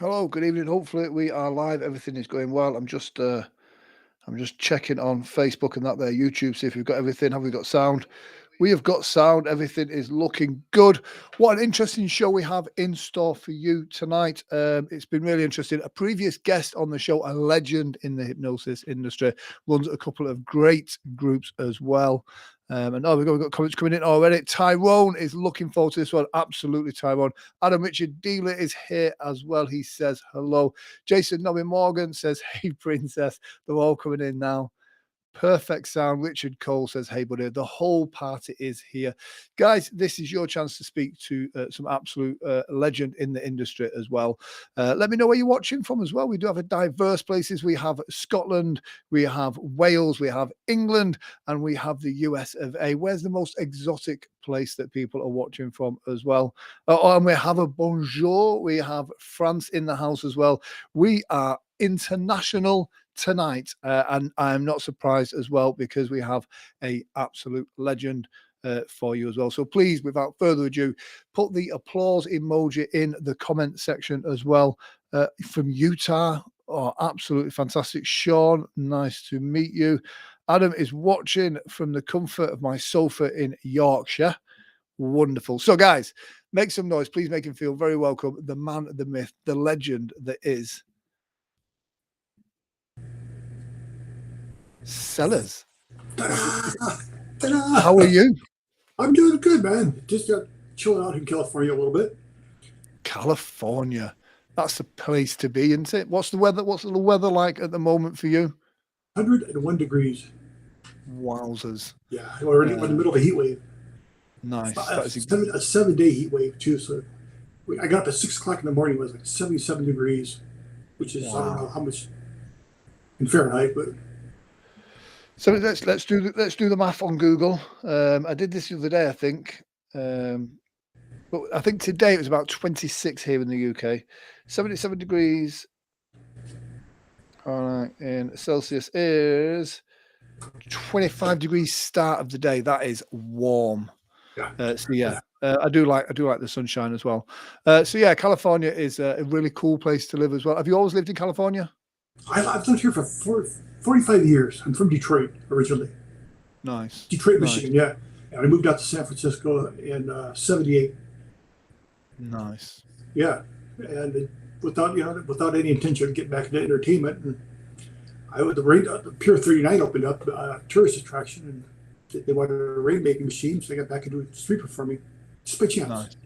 Hello, good evening. Hopefully we are live. Everything is going well. I'm just checking on Facebook and that there YouTube, see if we've got everything. Have we got sound? We have got sound. Everything is looking good. What an interesting show we have in store for you tonight. It's been really interesting. A previous guest on the show, a legend in the hypnosis industry, runs a couple of great groups as well. And we've got comments coming in already. Tyrone is looking forward to this one. Absolutely, Tyrone. Adam Richard Dealer is here as well. He says hello. Jason Nobby Morgan says, hey, princess. They're all coming in now. Perfect sound. Richard Cole says, hey, buddy, the whole party is here. Guys, this is your chance to speak to some absolute legend in the industry as well. Let me know where you're watching from as well. We do have a diverse places. We have Scotland, we have Wales, we have England, and we have the US of A. Where's the most exotic place that people are watching from as well? And we have a bonjour. We have France in the house as well. We are international tonight, and I'm not surprised as well because we have a absolute legend for you as well. So please, without further ado, put the applause emoji in the comment section as well. From Utah, oh, absolutely fantastic. Sean, nice to meet you. Adam is watching from the comfort of my sofa in Yorkshire. Wonderful. So guys, make some noise. Please make him feel very welcome. The man, the myth, the legend that is Szeles. How are you? I'm doing good, man. Just chilling out in California a little bit. California. That's the place to be, isn't it? What's the weather? What's the weather like at the moment for you? 101 degrees. Wowzers. Yeah, we're in the middle of a heat wave. Nice. A 7-day heat wave, too. So I got up at 6 o'clock in the morning. It was like 77 degrees, which is, I don't know how much in Fahrenheit, but. So let's do the math on Google. I did this the other day, I think. But I think today it was about 26 here in the UK. 77 degrees. All right, in Celsius is 25 degrees start of the day. That is warm. Yeah. I do like the sunshine as well. So yeah, California is a really cool place to live as well. Have you always lived in California? I've lived here for 45 years. I'm from Detroit originally. Nice. Detroit, Michigan, yeah. And I moved out to San Francisco in 78. Nice. Yeah, and without any intention of getting back into entertainment, and the Pier 39 opened up a tourist attraction, and they wanted a rainmaking machine, so they got back into street performing, just by chance. Nice.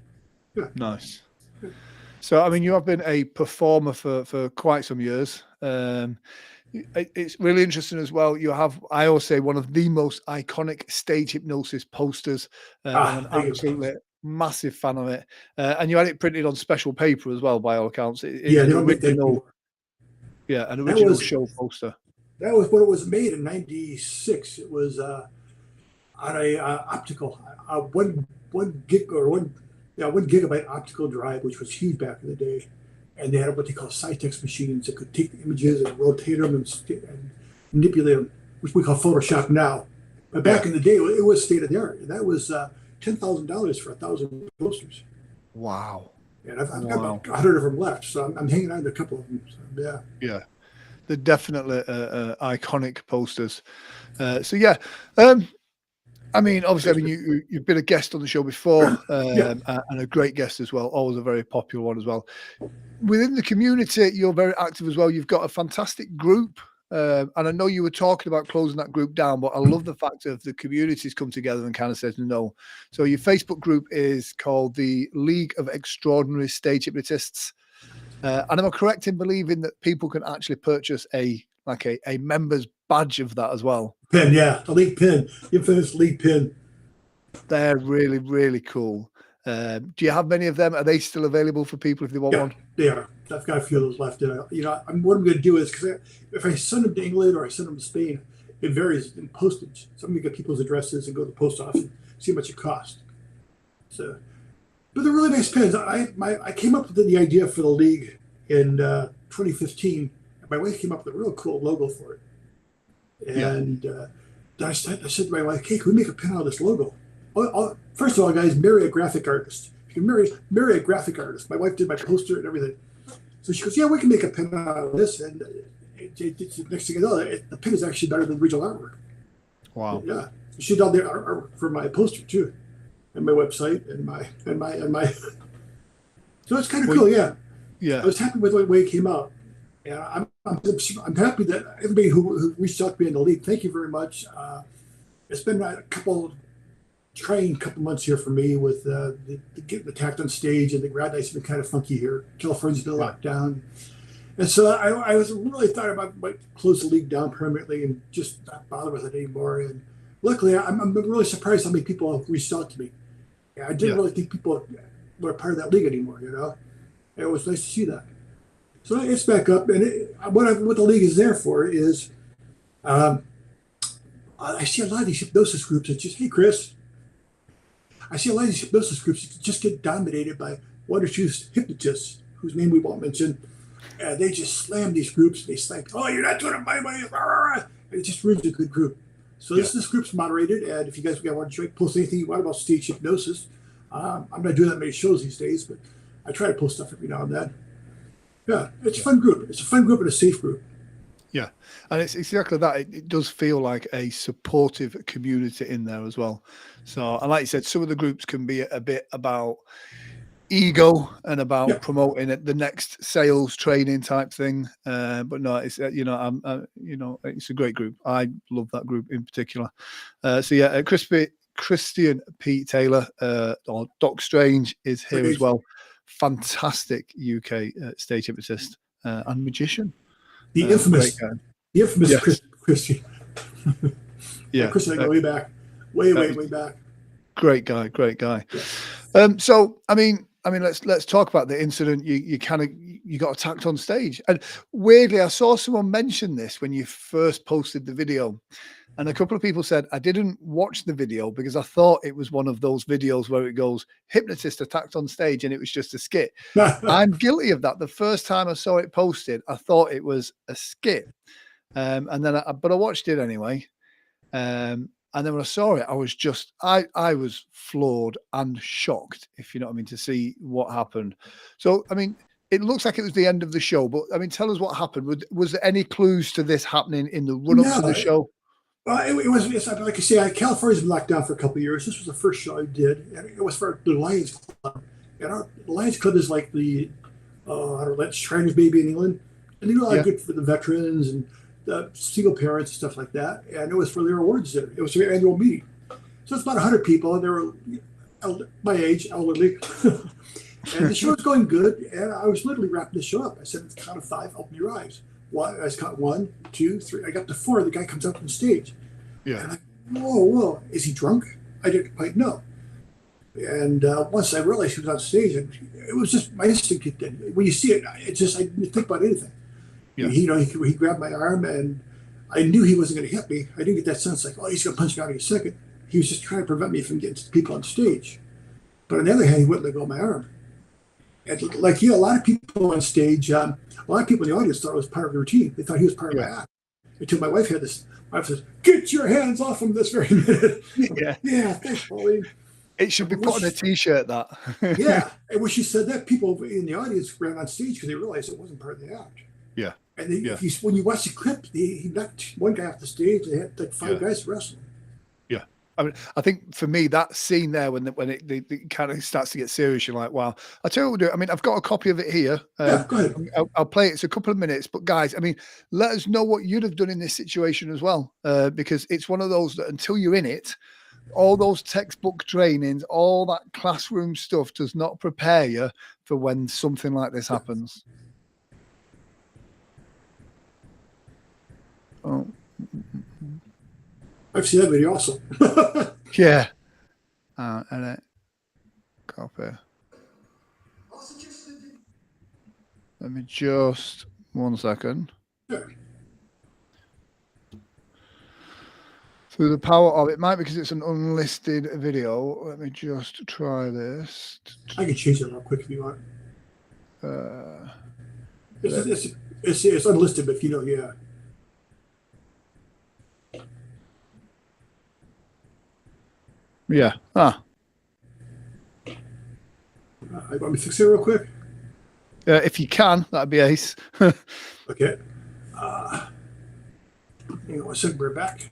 Yeah. Nice. So, I mean, you have been a performer for quite some years. It's really interesting as well. You have, I always say, one of the most iconic stage hypnosis posters. I'm absolutely massive fan of it. And you had it printed on special paper as well, by all accounts. Yeah, they don't make that anymore. Yeah, an original show poster. That was when it was made in '96. It was on a optical, one gigabyte optical drive, which was huge back in the day. And they had what they call Cytex machines that could take the images and rotate them and manipulate them, which we call Photoshop now. But back in the day, it was state of the art. And that was $10,000 for 1,000 posters. Wow. And I've got about 100 of them left, so I'm hanging on to a couple of them. So, yeah. Yeah. They're definitely iconic posters. I mean, obviously, you've been a guest on the show before, and a great guest as well. Always a very popular one as well. Within the community, you're very active as well. You've got a fantastic group, and I know you were talking about closing that group down, but I love the fact that the communities come together and kind of says no. So your Facebook group is called the League of Extraordinary Stage Hypnotists, and am I correct in believing that people can actually purchase a member's badge of that as well? Pin, yeah, the league pin, infamous league pin. They're really, really cool. Do you have many of them? Are they still available for people if they want one? They are. I've got a few of those left. What I'm going to do is, because if I send them to England or I send them to Spain, it varies in postage. So I'm going to get people's addresses and go to the post office and see how much it costs. So, but they're really nice pins. I came up with the idea for the league in 2015. My wife came up with a real cool logo for it. And I said to my wife, "Hey, can we make a pin out of this logo?" First of all, guys, marry a graphic artist. You can marry a graphic artist. My wife did my poster and everything. So she goes, yeah, we can make a pin out of this. And next thing you know, the pin is actually better than the original artwork. Wow. Yeah. She did the artwork for my poster too, and my website and my. So it's kind of cool. Yeah. Yeah. I was happy with the way it came out. Yeah, I'm happy that everybody who reached out to me in the league, thank you very much. It's been a trying couple months here for me with getting attacked on stage, and the grad night's been kind of funky here. California's been locked down. And so I was really thought about might close the league down permanently and just not bother with it anymore. And luckily, I'm really surprised how many people have reached out to me. I didn't really think people were part of that league anymore, you know? And it was nice to see that. So it's back up. And what the league is there for is I see a lot of these hypnosis groups that just, hey, Chris, I see a lot of these hypnosis groups that just get dominated by one or two hypnotists whose name we won't mention. They just slam these groups. They slam, oh, you're not doing it my way. And it just ruins a good group. So this group's moderated. And if you guys want to post anything you want about stage hypnosis, I'm not doing that many shows these days, but I try to post stuff every now and then. Yeah, it's a fun group. It's a fun group and a safe group. Yeah, and it's exactly that. It does feel like a supportive community in there as well. So, and like you said, some of the groups can be a bit about ego and about promoting the next sales training type thing. But no, it's it's a great group. I love that group in particular. So yeah, Christian P. Taylor or Doc Strange is here as well. Fantastic UK stage hypnotist and magician. The infamous Christian. Yeah, Christian, I go way back, way back. Great guy. Yeah. So I mean, let's talk about the incident. You got attacked on stage, and weirdly, I saw someone mention this when you first posted the video, and a couple of people said I didn't watch the video because I thought it was one of those videos where it goes hypnotist attacked on stage, and it was just a skit. I'm guilty of that. The first time I saw it posted, I thought it was a skit, and then but I watched it anyway. And then when I saw it, I was just, I was floored and shocked, if you know what I mean, to see what happened. So, I mean, it looks like it was the end of the show, but I mean, tell us what happened. Was there any clues to this happening in the run-up to the show? It's like I say, California's been locked down for a couple of years. This was the first show I did, and it was for the Lions Club. And the Lions Club is like the, I don't know, Shriners maybe in England. And they do a lot of good for the veterans and the single parents and stuff like that. And it was for their awards dinner. It was their annual meeting. So it's about 100 people, and they were my age, elderly. And the show was going good, and I was literally wrapping the show up. I said, at the count of 5, open your eyes. I was caught 1, 2, 3. I got to 4. The guy comes up on stage. Yeah. And I'm like, whoa. Is he drunk? I didn't quite know. And once I realized he was on stage, and it was just my instinct kicked in. When you see it, I didn't think about anything. Yeah. He grabbed my arm, and I knew he wasn't going to hit me. I didn't get that sense like, oh, he's going to punch me out in a second. He was just trying to prevent me from getting people on stage. But on the other hand, he wouldn't let go of my arm. And like a lot of people on stage, a lot of people in the audience thought it was part of the routine. They thought he was part of my act. Until my wife had this. My wife says, "Get your hands off him this very minute." Yeah, thanks, Pauline. It should be put on a T-shirt, that. Yeah, and when she said that, people in the audience ran on stage because they realized it wasn't part of the act. Yeah. And when you watch the clip, he knocked one guy off the stage. They had like 5 guys wrestling. Yeah. I mean, I think for me, that scene there, when it kind of starts to get serious, you're like, wow. I'll tell you what we'll do. I mean, I've got a copy of it here. Go ahead. I'll play it. It's a couple of minutes. But guys, I mean, let us know what you'd have done in this situation as well. Because it's one of those that until you're in it, all those textbook trainings, all that classroom stuff does not prepare you for when something like this happens. Oh. I've seen that video also. Yeah. And copy. Let me just 1 second. Sure. Through the power of it, might because it's an unlisted video. Let me just try this. I can change it real quick if you want. It's unlisted, but if you know, yeah. Yeah. Let me fix it real quick. If you can, that'd be ace. Okay. Hang on 1 second, we're back.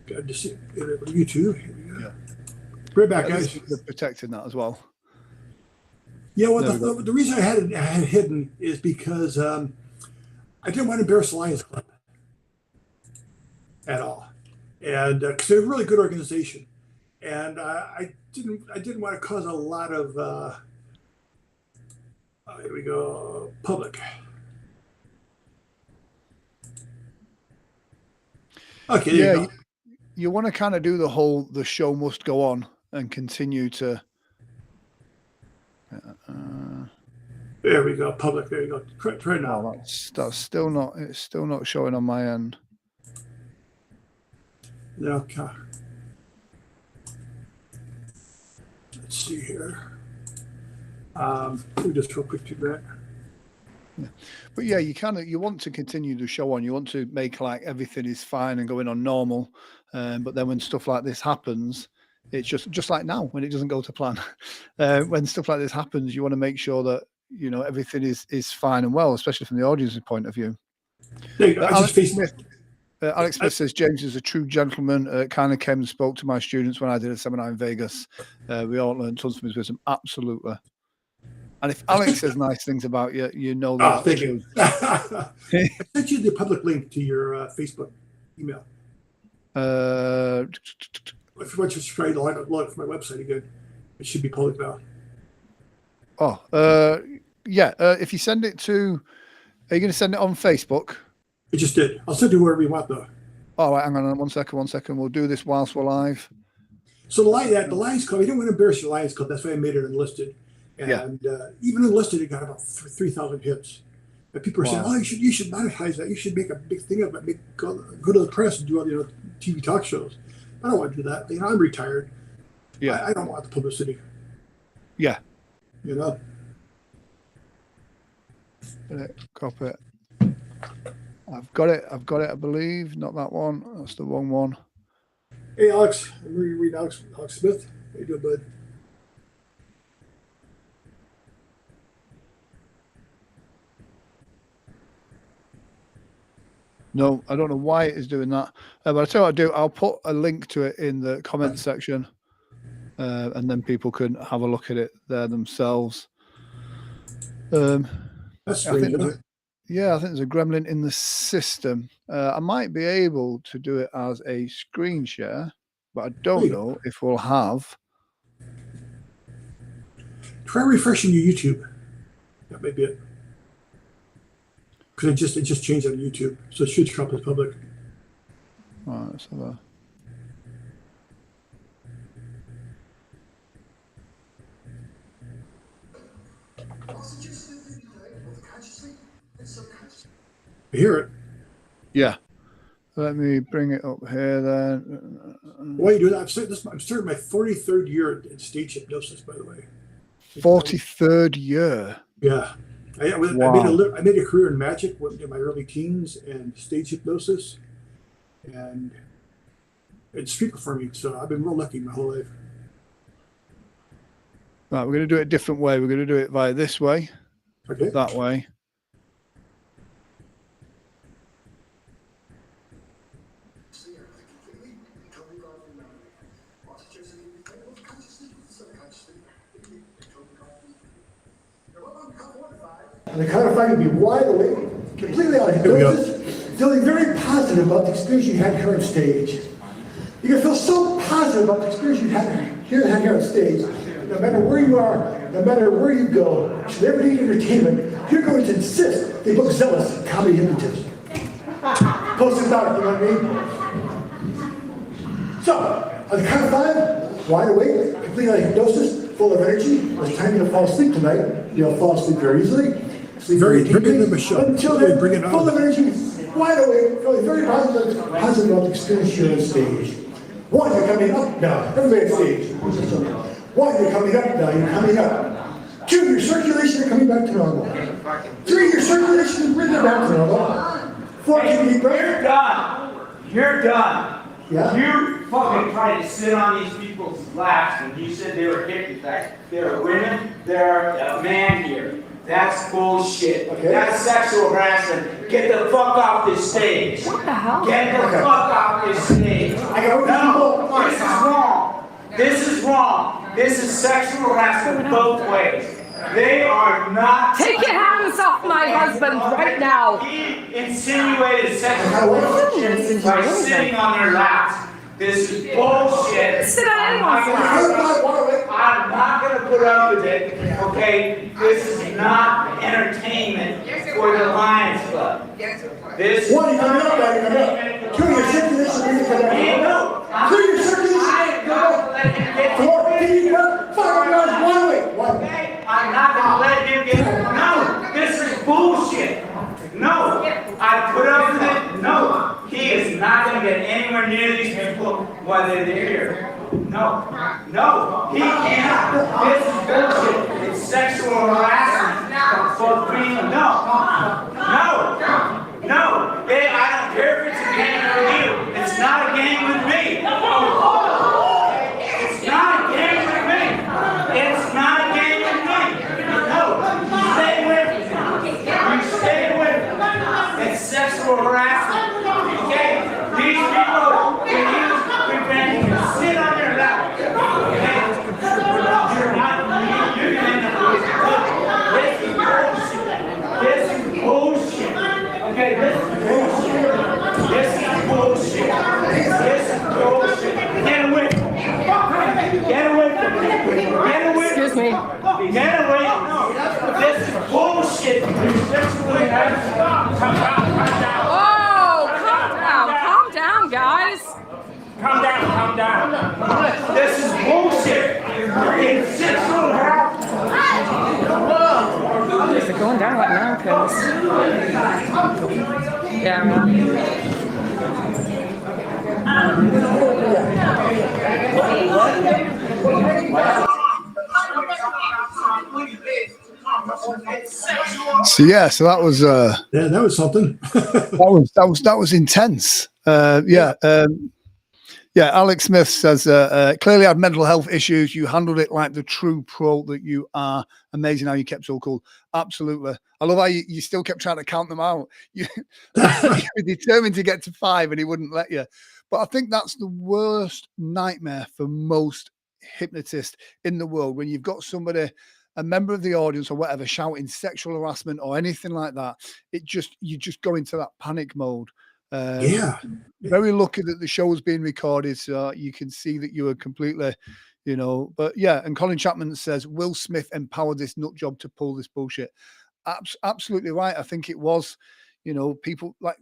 Got to see YouTube. Here we go. Yeah. We're back, guys. They're protecting that as well. Yeah, well, the reason I had it hidden is because I didn't want to embarrass the Lions Club at all, and because they're a really good organization, and I didn't want to cause a lot of here we go, public. Okay, there you go. You want to kind of do the show must go on and continue to. There we go, public. There you go. Try now. Oh, that's still not. It's still not showing on my end. Okay. Let's see here. We just real quick to that. Yeah. But yeah, you want to continue the show on. You want to make like everything is fine and going on normal. But then when stuff like this happens, it's just like now when it doesn't go to plan. When stuff like this happens, you want to make sure that everything is fine and well, especially from the audience's point of view. Alex Smith says James is a true gentleman. Kind of came and spoke to my students when I did a seminar in Vegas. We all learned tons from his wisdom. Absolutely. And if Alex says nice things about you, you know that. Oh, thank you. I sent you the public link to your Facebook email. If you want to try to log for my website again, it should be public now. Oh, yeah. If you send it to, are you going to send it on Facebook? I just did. I'll send it to whoever you want, though. All right, hang on 1 second. We'll do this whilst we're live. So the Lions Club, I didn't want to embarrass the Lions Club. That's why I made it unlisted. And even enlisted, it got about 3,000 hits. And people are saying, "Oh, you should monetize that. You should make a big thing of it. Go to the press and do all TV talk shows." I don't want to do that. I'm retired. Yeah, I don't want the publicity. Yeah. Copy it. I've got it. I believe. Not that one. That's the wrong one. Hey, Alex. I'm reading Alex Smith. How you doing, bud? No, I don't know why it is doing that. But I'll tell you what I'll do. I'll put a link to it in the comment section. And then people can have a look at it there themselves. That's strange, isn't it? Yeah, I think there's a gremlin in the system. I might be able to do it as a screen share, but I don't know if we'll have. Try refreshing your YouTube. That may be it. Because it just changed on YouTube, so it should come up as public. All right, let's have a. I hear it. Yeah. Let me bring it up here then. Why are you doing that? I'm starting my 43rd year in stage hypnosis, by the way. 43rd year? Yeah. I made a career in magic in my early teens and stage hypnosis and street performing. So I've been real lucky my whole life. Right, we're going to do it a different way. We're going to do it via this way. Okay. That way. And the count of five, you'll be wide awake, completely out of hypnosis, feeling very positive about the experience you had here on stage. You're going to feel so positive about the experience you had here on stage. No matter where you are, no matter where you go, celebrity entertainment, you're going to insist they book Szeles in comedy hypnotism. Post it out, you know what I mean? So, on the count of five, wide awake, completely out of hypnosis, full of energy. When it's time to fall asleep tonight, you'll fall asleep very easily. Sleep very deeply. Until then, full of energy, wide awake, feeling very positive about the experience here on stage. One, you're coming up now. Everybody on stage. One, you're coming up now. You're coming up. Two, your circulation is coming back to normal. Three, your circulation is bringing back to normal. Four, keep deep breath. You're done. You're done. Yeah. You fucking tried to sit on these people's laps and you said they were hypnotized. They're women, they're a man here. That's bullshit. Okay. That's sexual harassment. Get the fuck off this stage. What the hell? Get the fuck off this stage. No, this is wrong. This is wrong. This is sexual harassment both ways. They are not. Take your hands off my husband right now. He insinuated sexual relationship by sitting on their laps. This is bullshit. Sit on anyone's I'm not going to put up with it, okay? This is not entertainment for the Lions Club. This is One, you come up, man, come up. Two, your circulation needs to come back. Two, your circulation, come up. Four, three, one, 5 yards, one way. One. I'm not going to let him get. No, this is bullshit. No, I put up with it. No, he is not going to get anywhere near these people while they're here. No, no, he can't. This is bullshit. It's sexual harassment. For being no, no. Hey, I don't care if it's a game with you. It's not a game with me. It's not a game with me. It's not a game with me. No, stay with me. You stay with me. It's sexual harassment. Okay? These people can use preventing you. Sit on your lap. Okay? You're not, you're going to end up with this is bullshit. Okay, this is bullshit. This is bullshit. This is bullshit. Get away from me. Get away from me. Get away. Excuse me. Get away. This is bullshit. Oh, calm down, guys. Calm down. This is bullshit. It's sexual harassment. Is it going down like now, pills? Yeah, man. So that was Yeah, that was something. that was intense. Yeah, Alex Smith says, clearly had mental health issues. You handled it like the true pro that you are. Amazing how you kept so cool. Absolutely. I love how you still kept trying to count them out. You were determined to get to 5 and he wouldn't let you. But I think that's the worst nightmare for most hypnotists in the world, when you've got somebody, a member of the audience or whatever, shouting sexual harassment or anything like that. You just go into that panic mode. Yeah. Very lucky that the show was being recorded, so you can see that you were completely, but yeah. And Colin Chapman says, Will Smith empowered this nut job to pull this bullshit. Absolutely right. I think it was, people like,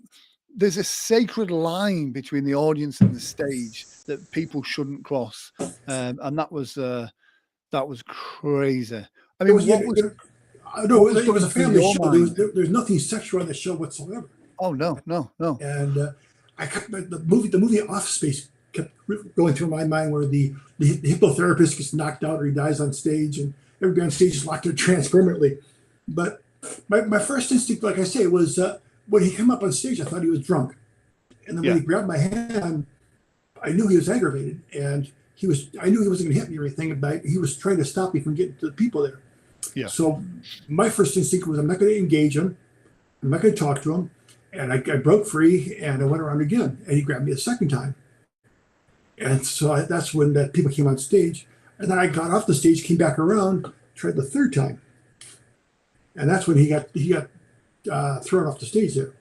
there's a sacred line between the audience and the stage that people shouldn't cross. And that was crazy. I mean, it was a family show. There's nothing sexual on the show whatsoever. Oh no. And I kept the movie Office Space kept going through my mind, where the hypnotherapist gets knocked out or he dies on stage, and everybody on stage is locked in a trance permanently. But my first instinct, like I say, was when he came up on stage, I thought he was drunk, and then when he grabbed my hand, I knew he was aggravated, and I knew he wasn't going to hit me or anything, but he was trying to stop me from getting to the people there. Yeah. So my first instinct was, I'm not going to engage him. I'm not going to talk to him. And I broke free, and I went around again, and he grabbed me a second time. And so that's when that people came on stage. And then I got off the stage, came back around, tried the third time. And that's when he got thrown off the stage there.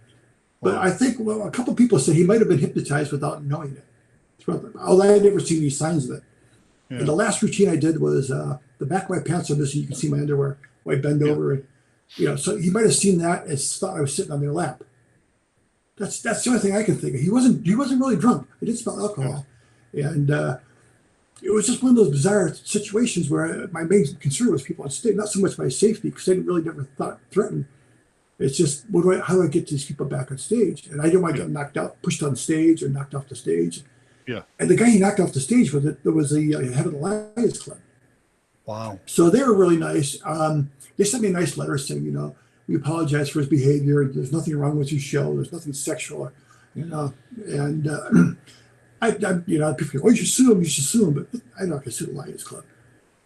But I think, a couple of people said he might have been hypnotized without knowing it. Although I had never seen any signs of it. Yeah. And the last routine I did was the back of my pants are missing. You can see my underwear. I bend over, and so he might have seen that and thought I was sitting on their lap. That's the only thing I can think of. He wasn't really drunk. I did smell alcohol, and it was just one of those bizarre situations where my main concern was people on stage, not so much my safety, because I didn't really never thought threatened. It's just how do I get these people back on stage? And I didn't want to get knocked out, pushed on stage, or knocked off the stage. Yeah. And the guy he knocked off the stage was the head of the Lions Club. Wow. So they were really nice. They sent me a nice letter saying, we apologize for his behavior. There's nothing wrong with your show. There's nothing sexual, And you know, people go, oh, you should sue them, you should sue them, but I'm not going to sue the Lions Club.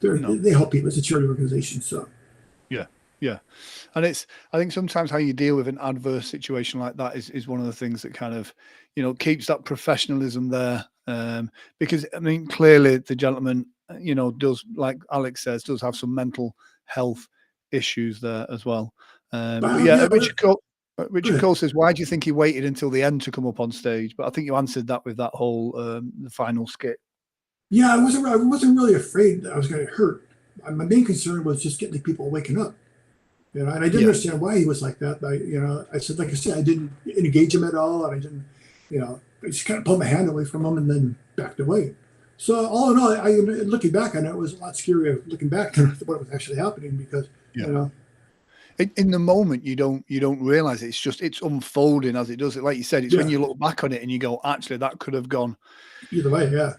They help people. It's a charity organization, so. Yeah. And I think sometimes how you deal with an adverse situation like that is one of the things that kind of, you know, keeps that professionalism there. Because I mean, clearly the gentleman, you know, does, like Alex says, does have some mental health issues there as well. But yeah, Richard Cole says, why do you think he waited until the end to come up on stage? But I think you answered that with that whole the final skit. Yeah, I wasn't really afraid that I was going to hurt. My main concern was just getting the people waking up. You know, and I didn't understand why he was like that. I said, like I said, I didn't engage him at all, and I didn't, you know, I just kind of pulled my hand away from him and then backed away. So all in all, looking back on it, it was a lot scarier looking back than what was actually happening because, you know. In the moment, you don't realize it. It's unfolding as it does it. Like you said, it's when you look back on it and you go, actually, that could have gone either way. Yeah.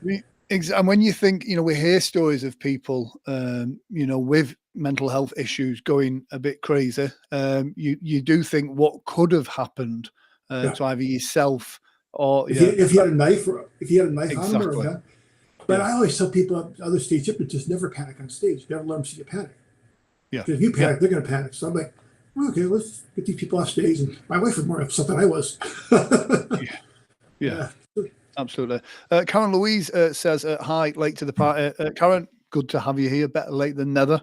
And when you think, you know, we hear stories of people, you know, with mental health issues going a bit crazy. You do think what could have happened to either yourself or if he had a knife on him or a gun. But I always tell people, other stage hypnotists, never panic on stage. Never let them see you panic. Yeah. If you panic, they're going to panic. So I'm like, well, okay, let's get these people off stage. And my wife was more upset than I was. Yeah. Absolutely. Karen Louise says, hi, late to the party. Karen, good to have you here. Better late than never.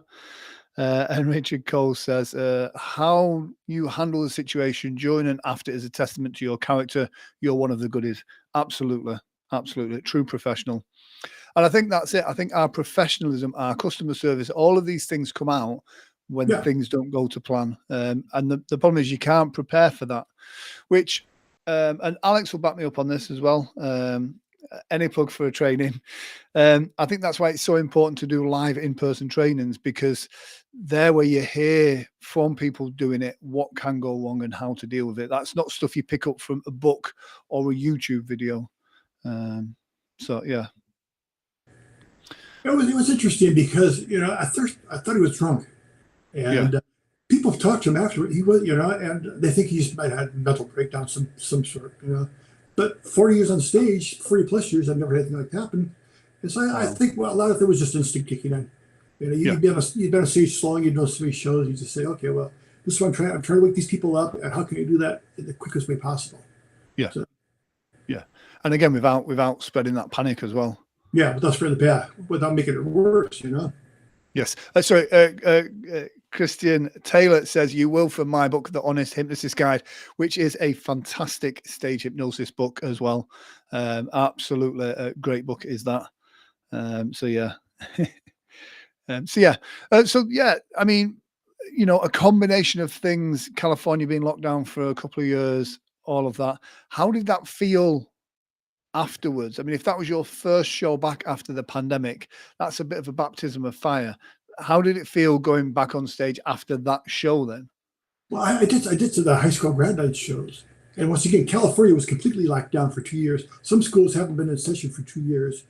And Richard Cole says, how you handle the situation during and after is a testament to your character. You're one of the goodies. Absolutely. Absolutely. True professional. And I think that's it. I think our professionalism, our customer service, all of these things come out when things don't go to plan. And the problem is you can't prepare for that, which... and Alex will back me up on this as well. Any plug for a training. I think that's why it's so important to do live in-person trainings, because there where you hear from people doing it, what can go wrong and how to deal with it. That's not stuff you pick up from a book or a YouTube video. So, yeah. It was interesting because, you know, at first I thought he was drunk. And people have talked to him after he was, you know, and they think he might have had mental breakdown some sort, you know. But 40 years on stage, 40 plus years, I've never had anything like that happen. And so I think a lot of it was just instinct kicking in. You know, you've been on stage so long, you know so many shows, you just say, okay, well, this is what I'm trying to wake these people up, and how can I do that in the quickest way possible? Yeah. So, and again, without spreading that panic as well. Yeah, without spreading the panic, without making it worse, you know. Yes. Sorry, Christian Taylor says, you will from my book, The Honest Hypnotist Guide, which is a fantastic stage hypnosis book as well. Absolutely a great book is that. So yeah. I mean, you know, a combination of things, California being locked down for a couple of years, all of that. How did that feel afterwards? I mean, if that was your first show back after the pandemic, that's a bit of a baptism of fire. How did it feel going back on stage after that show then? Well, I did to the high school grad night shows. And once again, California was completely locked down for 2 years. Some schools haven't been in session for 2 years.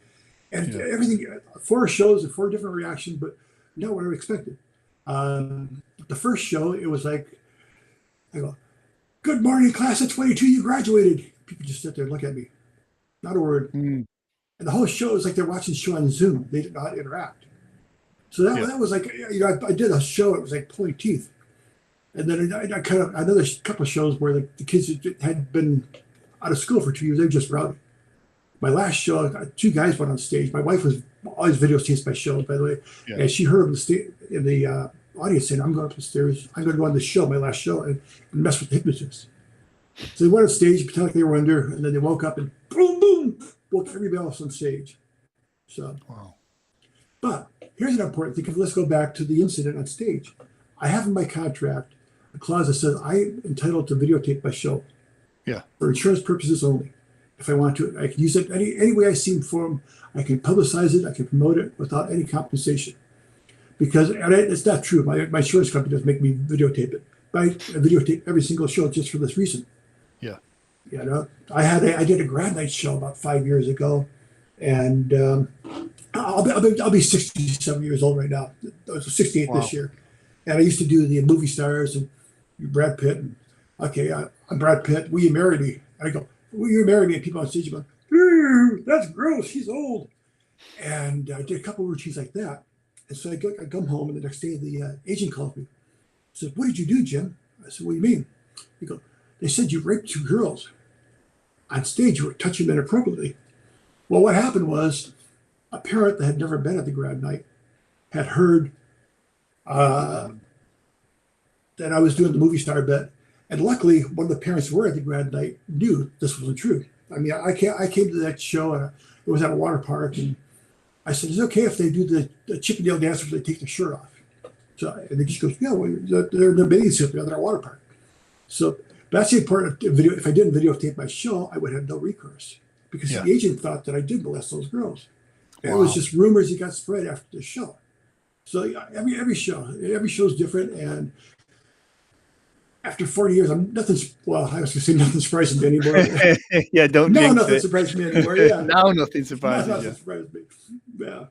And everything, 4 shows and 4 different reactions, but not what I expected. The first show, it was like, I go, good morning, class of 22, you graduated. People just sit there and look at me. Not a word. And the whole show was like they're watching the show on Zoom. They did not interact. So that was like, you know, I did a show, it was like pulling teeth. And then I kind of, another couple of shows where like the kids had been out of school for 2 years, they were just rowdy. My last show, 2 guys went on stage. My wife was always videotapes my shows, by the way. And she heard them in the audience saying, I'm going up the stairs, I'm going to go on the show, my last show, and mess with the hypnotist. So they went on stage, pretend like they were under, and then they woke up and boom, boom, woke everybody else on stage. So, but here's an important thing. Let's go back to the incident on stage. I have in my contract a clause that says I'm entitled to videotape my show. For insurance purposes only. If I want to, I can use it any way I see fit. I can publicize it, I can promote it without any compensation. Because it's not true. My insurance company doesn't make me videotape it. But I videotape every single show just for this reason. You know, I did a grad night show about 5 years ago, and I'll be 67 years old right now. I was 68 this year, and I used to do the movie stars and Brad Pitt. And, okay, I'm Brad Pitt. Will you marry me? And I go, will you marry me? And people on stage go, "Ew, that's gross. She's old." And I did a couple of routines like that. And so I come home, and the next day the agent calls me. He said, "What did you do, Jim?" I said, "What do you mean?" He goes, "They said you raped 2 girls. On stage, you were touching them inappropriately." Well, what happened was a parent that had never been at the grad night had heard that I was doing the movie star bit. And luckily, one of the parents who were at the grad night knew this wasn't true. I mean, I came to that show, and it was at a water park, and I said, "Is it okay if they do the Chippendale dance where they take their shirt off?" So, and they just goes, "Yeah, well, they're in the bathing suit, they're at a water park." So that's the important video. If I didn't videotape my show, I would have no recourse, because the agent thought that I did molest those girls. And it was just rumors that got spread after the show. So every show is different, and after 40 years, I was going to say nothing surprises me anymore. Yeah, don't no, jinx nothing it. surprises me anymore. Yeah, now nothing surprises nothing you. surprises me. Yeah.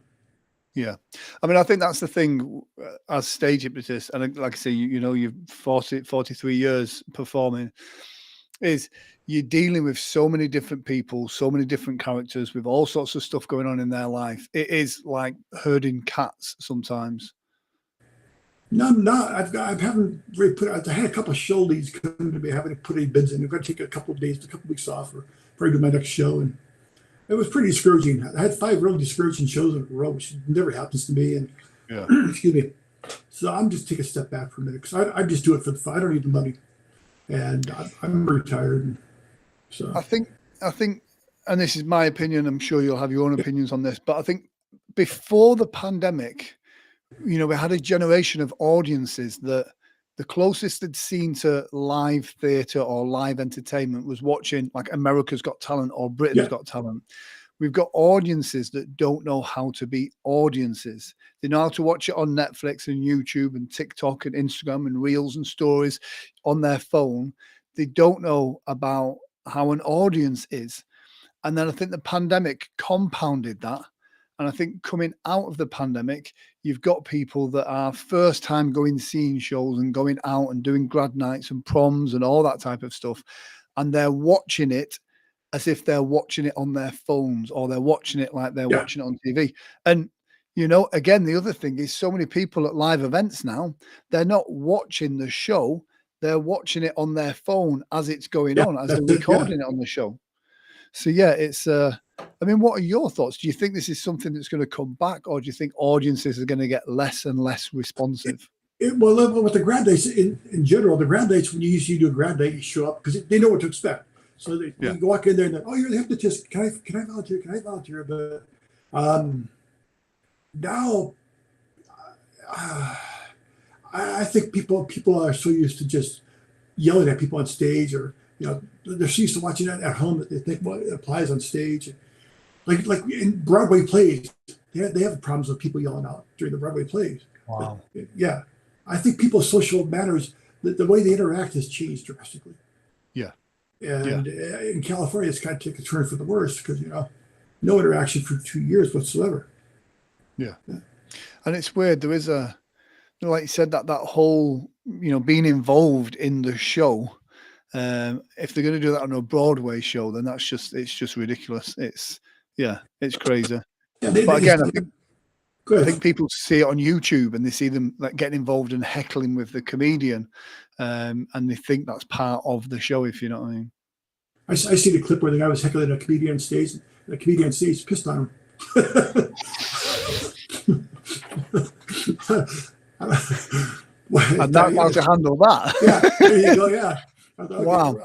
Yeah, I mean, I think that's the thing as stage hypnotists, and like I say, you know, you've 43 years performing, is you're dealing with so many different people, so many different characters with all sorts of stuff going on in their life. It is like herding cats sometimes. No, I haven't really I had a couple of show leads come to me. I haven't put any bids in. I've got to take a couple of weeks off before I do my next show. And it was pretty discouraging. I had 5 really discouraging shows in a row, which never happens to me. And excuse me. So I'm just taking a step back for a minute, because I just do it for the fun. I don't need the money. And I'm retired. And so I think, and this is my opinion, I'm sure you'll have your own opinions on this, but I think before the pandemic, you know, we had a generation of audiences that the closest they'd seen to live theatre or live entertainment was watching like America's Got Talent or Britain's Got Talent. We've got audiences that don't know how to be audiences. They know how to watch it on Netflix and YouTube and TikTok and Instagram and Reels and stories on their phone. They don't know about how an audience is. And then I think the pandemic compounded that. And I think coming out of the pandemic, you've got people that are first time going seeing shows and going out and doing grad nights and proms and all that type of stuff. And they're watching it as if they're watching it on their phones, or they're watching it like they're watching it on TV. And, you know, again, the other thing is so many people at live events now, they're not watching the show. They're watching it on their phone as it's going on, as they're recording it on the show. So, yeah, it's, I mean, what are your thoughts? Do you think this is something that's going to come back, or do you think audiences are going to get less and less responsive? Well, with the grad dates in general, the grad dates, when you usually do a grad date, you show up because they know what to expect. So you walk in there and "Oh, you're the hypnotist. Can I volunteer? Can I volunteer?" But now, I think people are so used to just yelling at people on stage, or you know, they're so used to watching it at home that they think, well, it applies on stage. Like in Broadway plays, they have problems with people yelling out during the Broadway plays. Wow. But, yeah, I think people's social manners, the way they interact, has changed drastically. Yeah. And in California, it's kind of taken a turn for the worse, because, you know, no interaction for 2 years whatsoever. Yeah. And it's weird. There is a, like you said, that whole, you know, being involved in the show. If they're going to do that on a Broadway show, then it's just ridiculous. It's crazy. Yeah, but again, I think people see it on YouTube and they see them like getting involved in heckling with the comedian, and they think that's part of the show, if you know what I mean. I see the clip where the guy was heckling a comedian on stage, and the comedian on stage pissed on him. And that's how to handle that. Yeah, there you go. Yeah. Wow,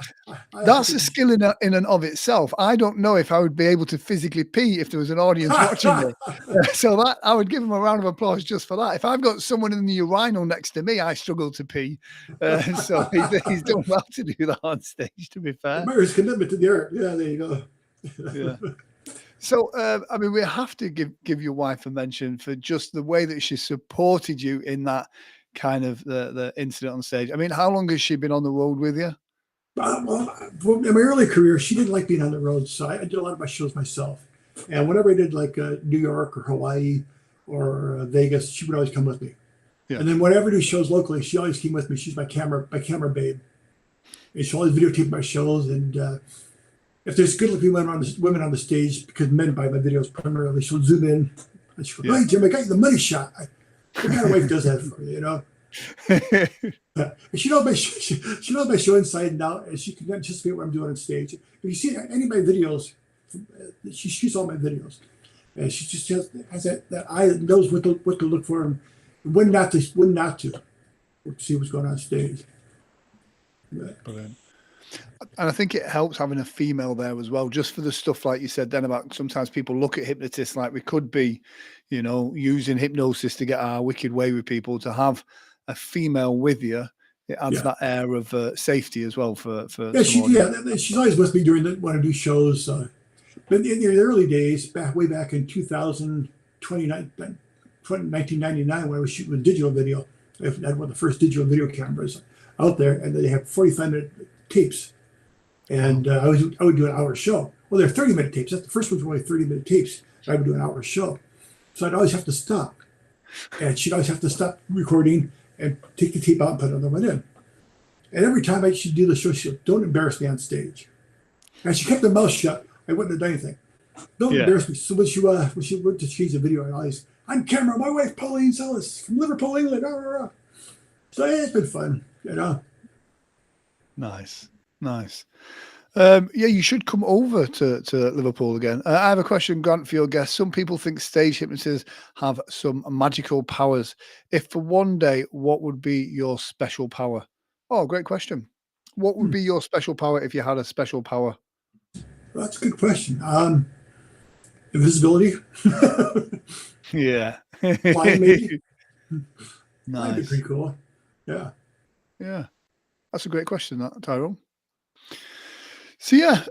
that's a skill in and of itself. I don't know if I would be able to physically pee if there was an audience watching me. So that I would give him a round of applause just for that. If I've got someone in the urinal next to me, I struggle to pee. So he's done well to do that on stage, to be fair. His commitment to the art. Yeah, there you go. Yeah. So, I mean, we have to give your wife a mention for just the way that she supported you in that kind of the incident on stage. I mean, how long has she been on the road with you? Well, in my early career, she didn't like being on the road, so I did a lot of my shows myself. And whenever I did like New York or Hawaii or Vegas, she would always come with me. Yeah. And then whenever I do shows locally, she always came with me. She's my camera babe, and she always videotaped my shows. And if there's good-looking women on the stage, because men buy my videos primarily, she'll zoom in and she'll go, "Hey Jim, I got you the money shot." What kind of wife does that for you? You know. And she knows my show inside and out, and she can anticipate what I'm doing on stage. If you see any of my videos, she shoots all my videos, and she just has that eye that knows what to look for and when not to see what's going on stage. Brilliant. And I think it helps having a female there as well, just for the stuff like you said then about sometimes people look at hypnotists like we could be, you know, using hypnosis to get our wicked way with people. To have a female with you, it adds that air of safety as well for she's always with me when I do shows. But in the early days, way back in 1999, when I was shooting with digital video, I had one of the first digital video cameras out there, and they have 45-minute tapes. And I would do an hour show. Well, they're 30-minute tapes. The first ones were only 30-minute tapes. I would do an hour show. So I'd always have to stop. And she'd always have to stop recording and take the tape out and put another one in. And every time she'd do the show, she'd go, "Don't embarrass me on stage." And she kept her mouth shut. I wouldn't have done anything. "Don't embarrass me." So when she went to change the video, I always, "On camera, my wife, James Szeles, from Liverpool, England." So it's been fun, you know. Nice. Yeah, you should come over to Liverpool again. I have a question, Grant, for your guest. Some people think stage hypnotists have some magical powers. If for one day, what would be your special power? Oh, great question. What would be your special power if you had a special power? Well, that's a good question. Invisibility. Yeah. Flying, maybe. Nice. That'd be pretty cool. Yeah. Yeah. That's a great question, that, Tyrone. So yeah,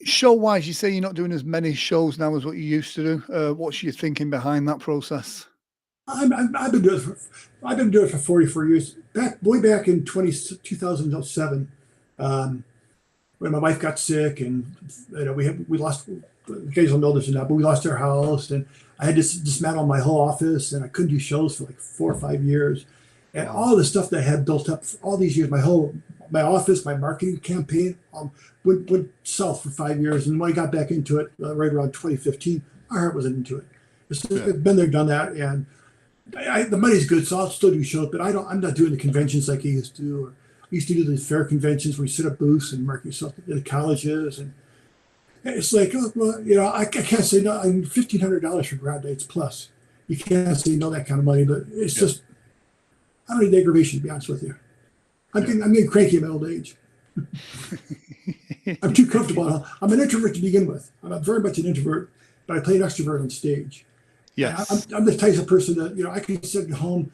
show-wise, you say you're not doing as many shows now as what you used to do. What's your thinking behind that process? I've been doing it for 44 years. Way back in 2007, when my wife got sick, and we lost. You guys don't know this or not, but we lost our house, and I had to dismantle my whole office, and I couldn't do shows for like 4 or 5 years. And all the stuff that I had built up for all these years, my office, my marketing campaign, went south for 5 years. And when I got back into it right around 2015, my heart wasn't into it. It's been there, done that, and the money's good, so I'll still do shows. But I'm not doing the conventions like I used to. Or I used to do the fair conventions where you set up booths and market yourself in the colleges, and it's like, well, you know, I can't say no. I'm $1,500 for grad dates plus. You can't say no that kind of money, but it's just. I don't need aggravation, to be honest with you. I'm getting cranky in my old age. I'm too comfortable. I'm an introvert to begin with. I'm very much an introvert, but I play an extrovert on stage. Yes. I'm the type of person that, you know, I can sit at home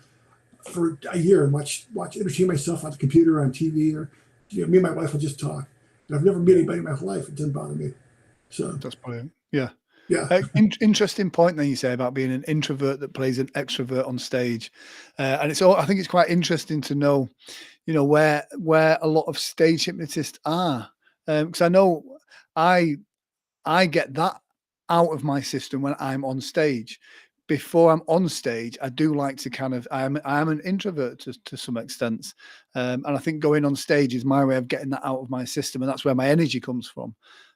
for a year and watch entertain myself on the computer, on TV, or, you know, me and my wife will just talk. And I've never met anybody in my whole life. It doesn't bother me. So that's brilliant. Yeah. Yeah. Interesting point that you say about being an introvert that plays an extrovert on stage. And I think it's quite interesting to know, you know, where a lot of stage hypnotists are. Because I know I get that out of my system when I'm on stage. Before I'm on stage, I do like to kind of, I am an introvert to some extent. And I think going on stage is my way of getting that out of my system. And that's where my energy comes from.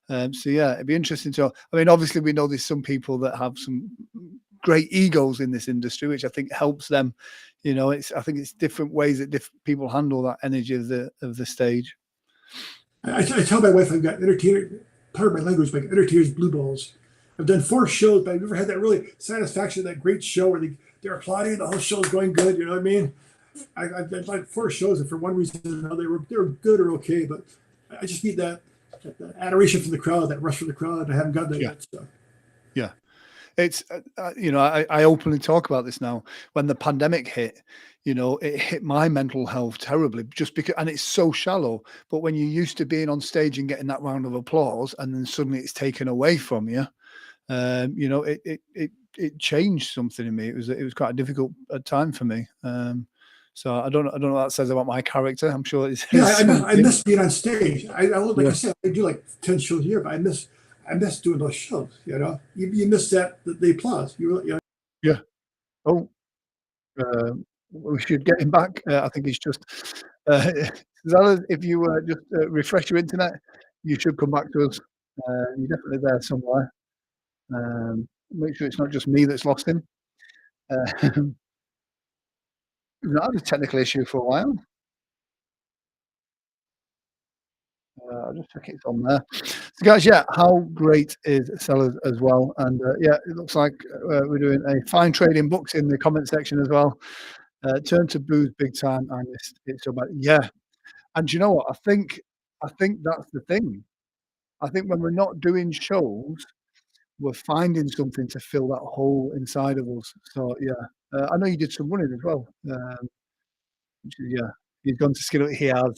So yeah, it'd be interesting to. I mean, obviously, we know there's some people that have some great egos in this industry, which I think helps them. You know, I think it's different ways that different people handle that energy of the stage. I tell my wife I've got entertainer. Part of my language, like entertainers blue balls. I've done 4 shows, but I've never had that really satisfaction of that great show where they're applauding, the whole show's going good. You know what I mean? I've done like 4 shows, and for one reason or another, they were good or okay, but I just need that adoration from the crowd, that rush from the crowd. I haven't got that yet. So. Yeah. It's, you know, I openly talk about this now. When the pandemic hit, you know, it hit my mental health terribly just because, and it's so shallow. But when you're used to being on stage and getting that round of applause, and then suddenly it's taken away from you, you know, it changed something in me. It was quite a difficult time for me. So I don't know what that says about my character. I'm sure it's. Yeah, I miss being on stage. I said, I do like 10 shows a year, but I miss doing those shows. You know, you miss the applause. You know. Yeah. Oh, we should get him back. I think he's just. Szeles, if you just refresh your internet, you should come back to us. You're definitely there somewhere. Make sure it's not just me that's lost him. We've not had a technical issue for a while. I'll just check it's on there. So guys, yeah, how great is Sellers as well? And yeah, it looks like we're doing a fine trade in books in the comment section as well. Turn to booze big time. I missed it so bad. Yeah, and do you know what? I think that's the thing. I think when we're not doing shows, we're finding something to fill that hole inside of us. So yeah, I know you did some running as well. Which is, yeah, he's gone to Skin. He has.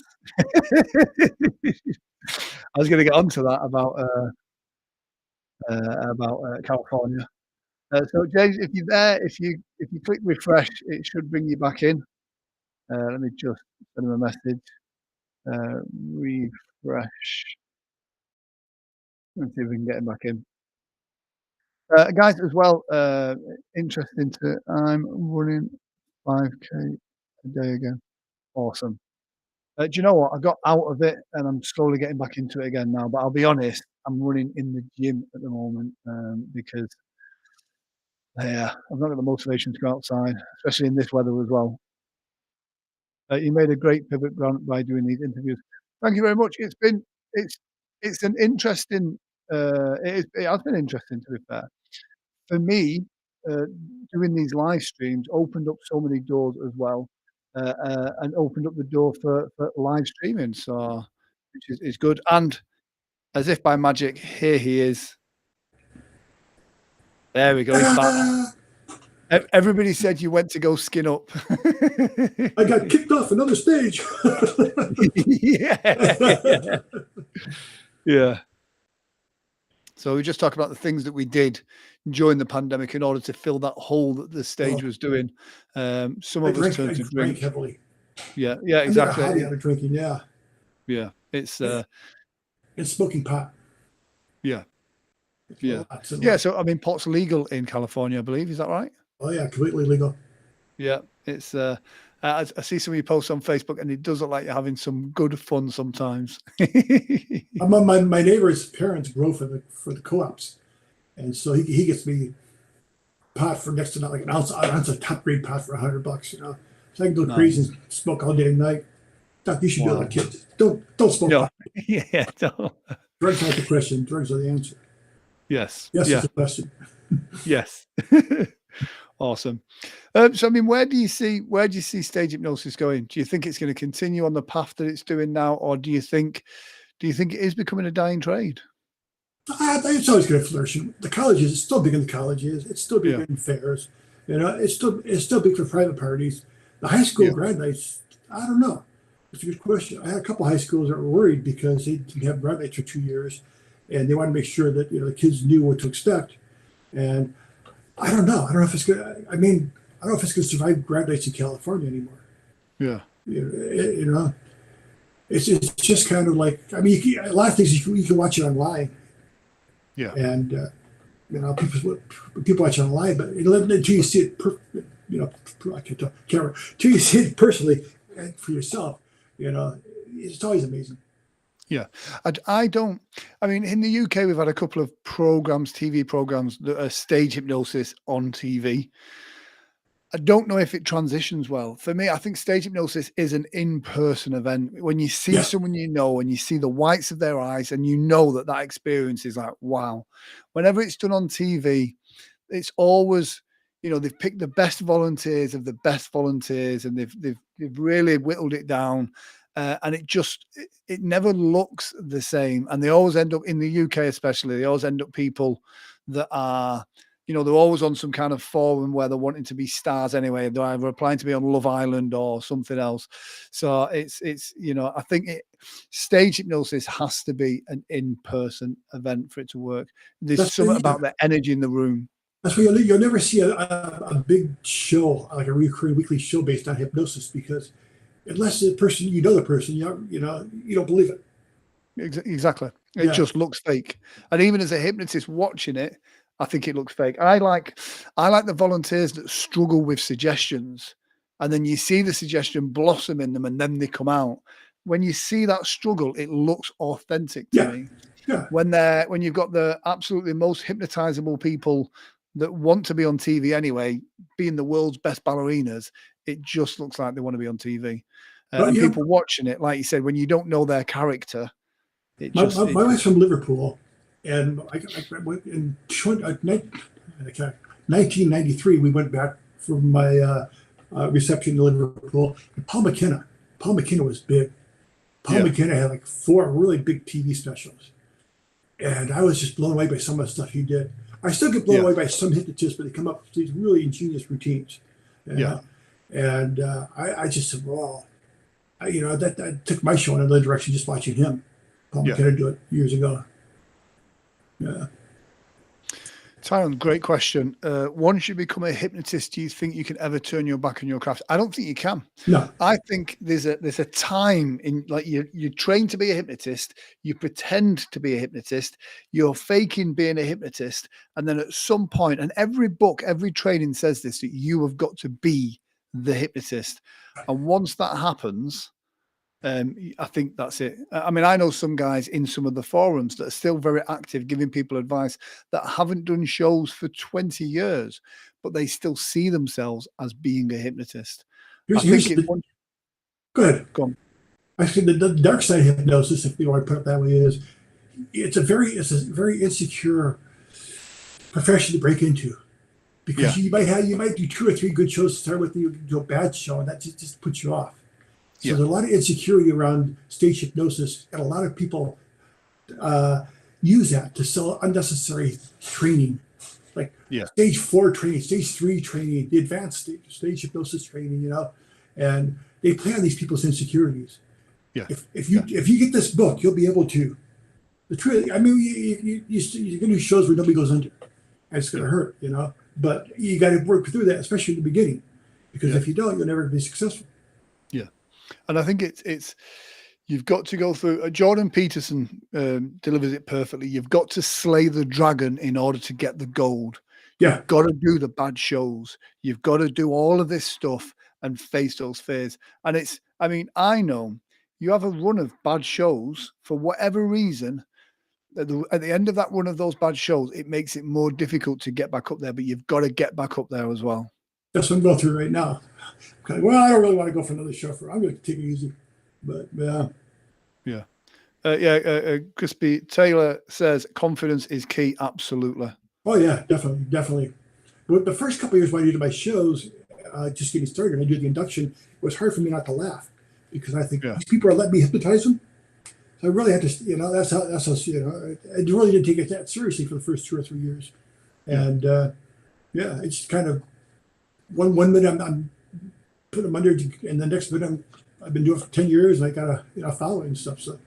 I was going to get onto that about California. So James, if you're there, if you click refresh, it should bring you back in. Let me just send him a message. Refresh. Let's see if we can get him back in. Guys, as well, interesting to I'm running 5K a day again. Awesome. Do you know what? I got out of it and I'm slowly getting back into it again now. But I'll be honest, I'm running in the gym at the moment because yeah, I've not got the motivation to go outside, especially in this weather as well. You made a great pivot, Grant, by doing these interviews. Thank you very much. It's an interesting. It has been interesting, to be fair. For me, uh, doing these live streams opened up so many doors as well, and opened up the door for live streaming. So, which is good. And as if by magic, here he is. There we go. He's back. Everybody said you went to go skin up. I got kicked off another stage. Yeah. Yeah. So we just talk about the things that we did during the pandemic in order to fill that hole that the stage was doing. Some of us turned to drink heavily. Yeah, yeah, exactly. I'm not a drinking, yeah. Yeah, it's and smoking pot. Yeah, yeah, yeah. So I mean, pot's legal in California, I believe. Is that right? Oh yeah, completely legal. Yeah, it's. I see some of your posts on Facebook, and it does look like you're having some good fun sometimes. My neighbor's parents grow for the co-ops, and so he gets me pot for next to not like an ounce of top grade pot for $100, you know. So I can go crazy and smoke all day and night. Doc, you should do that, kids. Don't smoke pot. Yeah, don't. Drugs aren't the question. Drugs are the answer. Yes. Yes, yeah. is the question. Yes. Awesome. So I mean, where do you see stage hypnosis going? Do you think it's going to continue on the path that it's doing now, or do you think it is becoming a dying trade? It's always going to flourish. The colleges, it's still big in the colleges. It's still big in fairs. You know, it's still big for private parties. The high school grad nights, I don't know. It's a good question. I had a couple of high schools that were worried because they didn't have grad nights for 2 years, and they wanted to make sure that the kids knew what to expect. And I don't know. I don't know if it's good. I mean, I don't know if it's going to survive grad nights in California anymore. Yeah. You know, it's just kind of like, I mean, a lot of things you can watch it online. Yeah. And people watch it online, but until you see it, I can't talk camera. Until you see it personally and for yourself, it's always amazing. Yeah, I mean, in the UK, we've had a couple of TV programs that are stage hypnosis on TV. I don't know if it transitions well. For me, I think stage hypnosis is an in-person event. When you see someone and you see the whites of their eyes, and you know that experience is like, wow. Whenever it's done on TV, it's always, they've picked the best volunteers of the best volunteers, and they've really whittled it down. And it never looks the same. And they always end up, in the UK especially, they always end up people that are, they're always on some kind of forum where they're wanting to be stars anyway. They're either applying to be on Love Island or something else. So it's I think stage hypnosis has to be an in-person event for it to work. There's something about the energy in the room. That's why you'll never see a big show, like a recurring weekly show based on hypnosis, because unless the person, the person, you don't believe it. Exactly. It just looks fake. And even as a hypnotist watching it, I think it looks fake. I like the volunteers that struggle with suggestions, and then you see the suggestion blossom in them, and then they come out. when you see that struggle, it looks authentic to Yeah. me. Yeah. When you've got the absolutely most hypnotizable people that want to be on TV anyway, being the world's best ballerinas, it just looks like they want to be on TV. And yeah. people watching it, like you said, when you don't know their character, it My just wife's from Liverpool, and I went in 1993. We went back for my reception in Liverpool. And Paul McKenna was big. Paul McKenna had like 4 really big TV specials, and I was just blown away by some of the stuff he did. I still get blown away by some hypnotists, but they come up with these really ingenious routines. And I just said, well, that took my show in another direction just watching him. Paul McKenna do it years ago. Yeah. Tyrone, great question. Once you become a hypnotist, do you think you can ever turn your back on your craft? I don't think you can. No. I think there's a time in, like, you train to be a hypnotist, you pretend to be a hypnotist, you're faking being a hypnotist, and then at some point, and every book, every training says this, that you have got to be the hypnotist. And once that happens, I think that's it. I mean, I know some guys in some of the forums that are still very active, giving people advice, that haven't done shows for 20 years, but they still see themselves as being a hypnotist. Go ahead. Go on. I think the dark side of hypnosis, if you want to put it that way, is it's a very insecure profession to break into, because you might do 2 or 3 good shows to start with, and you do a bad show, and that just puts you off. So there's a lot of insecurity around stage hypnosis, and a lot of people use that to sell unnecessary training, like stage 4 training, stage 3 training, the advanced stage hypnosis training, and they play on these people's insecurities. Yeah. If you get this book, you'll be able to. The truth, I mean, you're going to do shows where nobody goes under, and it's going to hurt, But you got to work through that, especially in the beginning, because if you don't, you'll never be successful. And I think it's you've got to go through. Jordan Peterson delivers it perfectly. You've got to slay the dragon in order to get the gold. You've got to do the bad shows. You've got to do all of this stuff and face those fears. And I know you have a run of bad shows for whatever reason. At the end of that run of those bad shows, it makes it more difficult to get back up there. But you've got to get back up there as well. That's what I'm going through right now. Okay, well, I don't really want to go for another show. I'm going to take it easy, but Crispy Taylor says confidence is key. Absolutely. Oh yeah, definitely. But the first couple of years when I did my shows, just getting started, I did the induction. It was hard for me not to laugh, because I think these people are letting me hypnotize them. So I really had to, that's how I really didn't take it that seriously for the first 2 or 3 years, and it's kind of one minute I'm putting them under, and the next minute I've been doing it for 10 years, and I got a following and stuff. So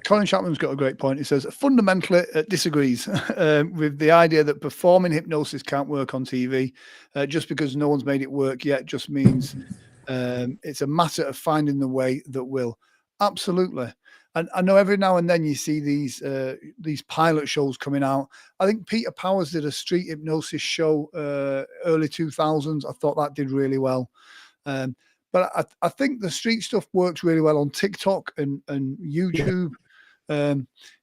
Colin Chapman's got a great point. He says fundamentally disagrees with the idea that performing hypnosis can't work on TV. Just because no one's made it work yet just means it's a matter of finding the way that will. Absolutely. And I know every now and then you see these pilot shows coming out. I think Peter Powers did a street hypnosis show early 2000s. I thought that did really well. But I think the street stuff works really well on TikTok and YouTube.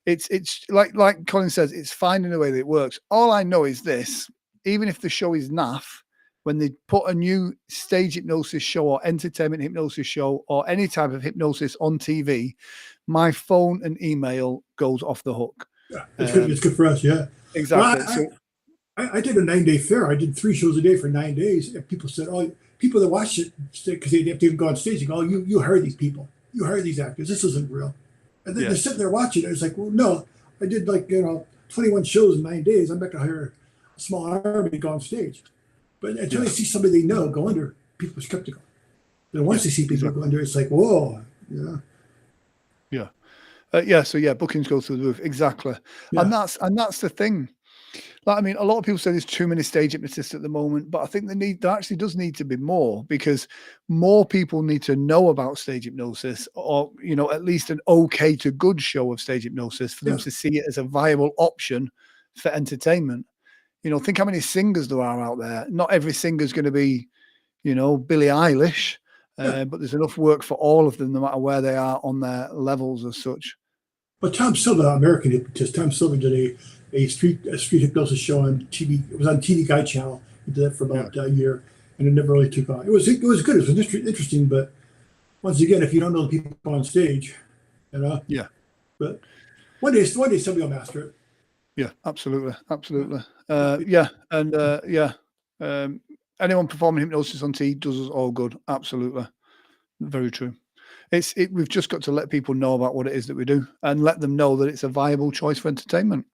It's like Colin says, it's finding a way that it works. All I know is this: even if the show is naff, when they put a new stage hypnosis show or entertainment hypnosis show or any type of hypnosis on TV, my phone and email goes off the hook. Yeah, it's good for us. Yeah, exactly. Well, I did a 9-day fair. I did 3 shows a day for 9 days, and people said, "Oh, people that watched it, because they have to even go on stage and go, oh, you hired these people, you hired these actors. This isn't real." And then they're sitting there watching it. It's like, well, no, I did 21 shows in 9 days. I'm not going to hire a small army to go on stage. But until they see somebody they know go under, people are skeptical. Then once they see people go under, it's like, whoa, So bookings go through the roof. Exactly. Yeah. And that's the thing. Like, I mean, a lot of people say there's too many stage hypnotists at the moment, but I think there actually does need to be more, because more people need to know about stage hypnosis, or, at least an okay to good show of stage hypnosis for them to see it as a viable option for entertainment. Think how many singers there are out there. Not every singer's going to be, Billie Eilish. But there's enough work for all of them, no matter where they are on their levels as such. But Tom Silva, American hypnotist, Tom Silva did a street hypnosis show on TV. It was on TV Guide channel. He did that for about a year, and it never really took off. It was good. It was interesting, but once again, if you don't know the people on stage, you know. Yeah. But one day somebody will master it. Yeah, absolutely. Yeah, and anyone performing hypnosis on TV does us all good. Absolutely, very true. We've just got to let people know about what it is that we do and let them know that it's a viable choice for entertainment.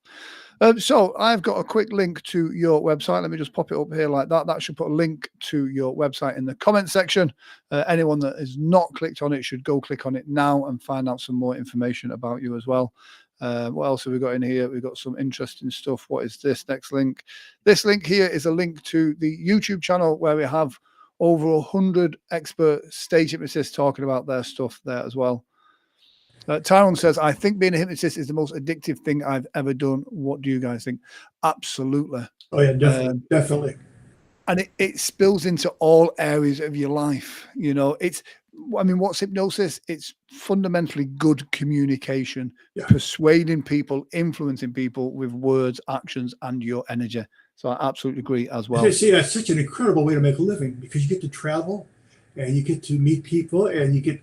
So I've got a quick link to your website. Let me just pop it up here like that. That should put a link to your website in the comment section. Anyone that has not clicked on it should go click on it now and find out some more information about you as well. What else have we got in here? We've got some interesting stuff. What is this next link? This link here is a link to the YouTube channel where we have over 100 expert stage hypnotists talking about their stuff there as well. Tyrone says, I think being a hypnotist is the most addictive thing I've ever done. What do you guys think? Absolutely. Oh, yeah, definitely. And it spills into all areas of your life. You know, what's hypnosis? It's fundamentally good communication, persuading people, influencing people with words, actions, and your energy. So I absolutely agree as well. See, that's such an incredible way to make a living because you get to travel and you get to meet people and you get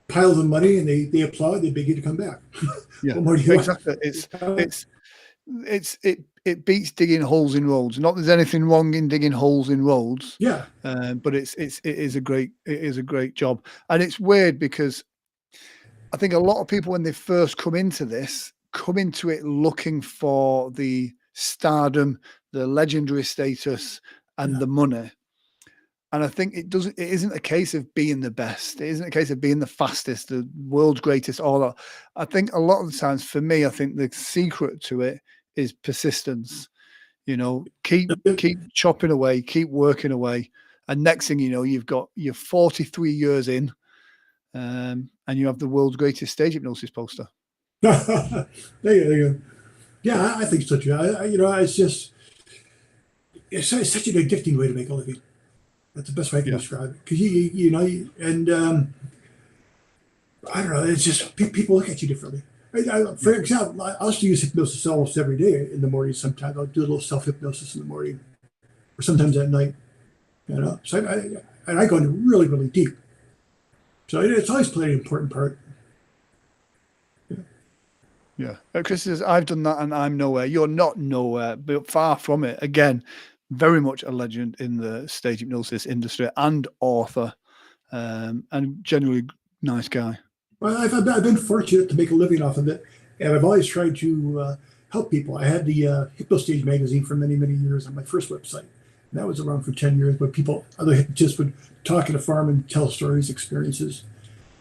piles of money and they applaud, they beg you to come back. Yeah, what more do you exactly. It beats digging holes in roads. Not there's anything wrong in digging holes in roads. Yeah. But it is a great job. And it's weird because I think a lot of people when they first come into it looking for the stardom, the legendary status, and the money. And I think it isn't a case of being the best. It isn't a case of being the fastest, the world's greatest, all that. I think a lot of the times for me, I think the secret to it is persistence. You know, keep chopping away, keep working away. And next thing you know, you're 43 years in, and you have the world's greatest stage hypnosis poster. There you go. Yeah, I think so too. It's such an addicting way to make a living. That's the best way I can describe it. Because I don't know. It's just people look at you differently. For example, I also use hypnosis almost every day in the morning. Sometimes I'll do a little self hypnosis in the morning, or sometimes at night. You know, so I go into really, really deep. So it's always played an important part. Yeah. Chris says, I've done that and I'm nowhere. You're not nowhere, but far from it. Again, very much a legend in the stage hypnosis industry and author, and generally nice guy. Well, I've been fortunate to make a living off of it, and I've always tried to help people. I had the HypnoStage magazine for many, many years on my first website. And that was around for 10 years, but other hypnotists would talk at a farm and tell stories, experiences.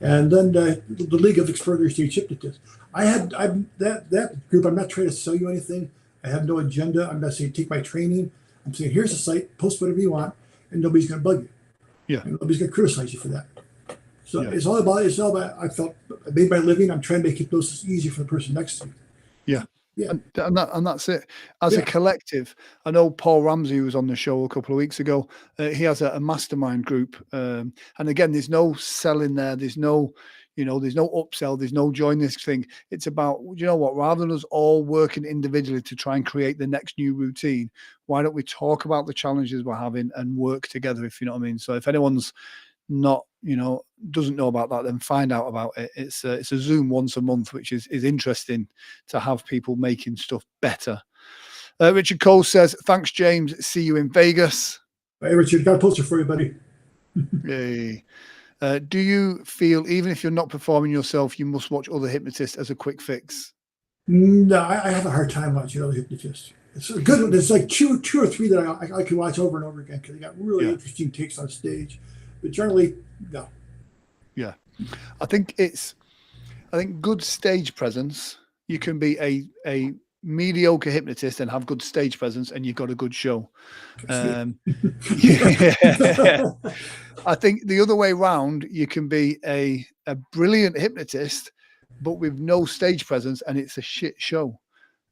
And then the League of Extraordinary Stage Hypnotists. That group, I'm not trying to sell you anything. I have no agenda. I'm not saying take my training. I'm saying here's a site, post whatever you want, and nobody's going to bug you. Yeah. And nobody's going to criticize you for that. So it's all about, I made my living. I'm trying to make hypnosis easier for the person next to me. Yeah. Yeah. And that's it. As a collective, I know Paul Ramsey, who was on the show a couple of weeks ago, he has a mastermind group. And again, there's no selling there. There's no upsell. There's no join this thing. It's about, you know what, rather than us all working individually to try and create the next new routine, why don't we talk about the challenges we're having and work together, if you know what I mean? So if anyone's not, doesn't know about that, then find out about it. It's a Zoom once a month, which is interesting to have people making stuff better. Richard Cole says, thanks, James. See you in Vegas. Hey, Richard, got a poster for you, buddy. Yay. Do you feel, even if you're not performing yourself, you must watch other hypnotists as a quick fix? No, I have a hard time watching other hypnotists. It's a good one. There's like two or three that I can watch over and over again because they got really interesting takes on stage. But generally, no. Yeah. I think good stage presence, you can be a mediocre hypnotist and have good stage presence and you've got a good show. I think the other way around, you can be a brilliant hypnotist, but with no stage presence and it's a shit show.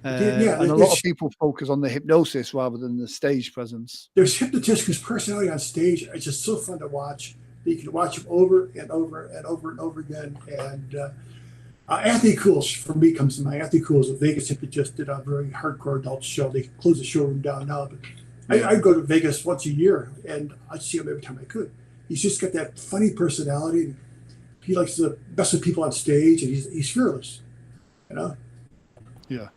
And a lot of people focus on the hypnosis rather than the stage presence. There's hypnotists whose personality on stage is just so fun to watch. that you can watch them over and over and over and over again. And Anthony Cools, for me, comes to mind. Anthony Cools of Vegas just did a very hardcore adult show. They closed the showroom down now, but I'd go to Vegas once a year, and I'd see him every time I could. He's just got that funny personality. He likes to mess with people on stage, and he's fearless, you know? Yeah.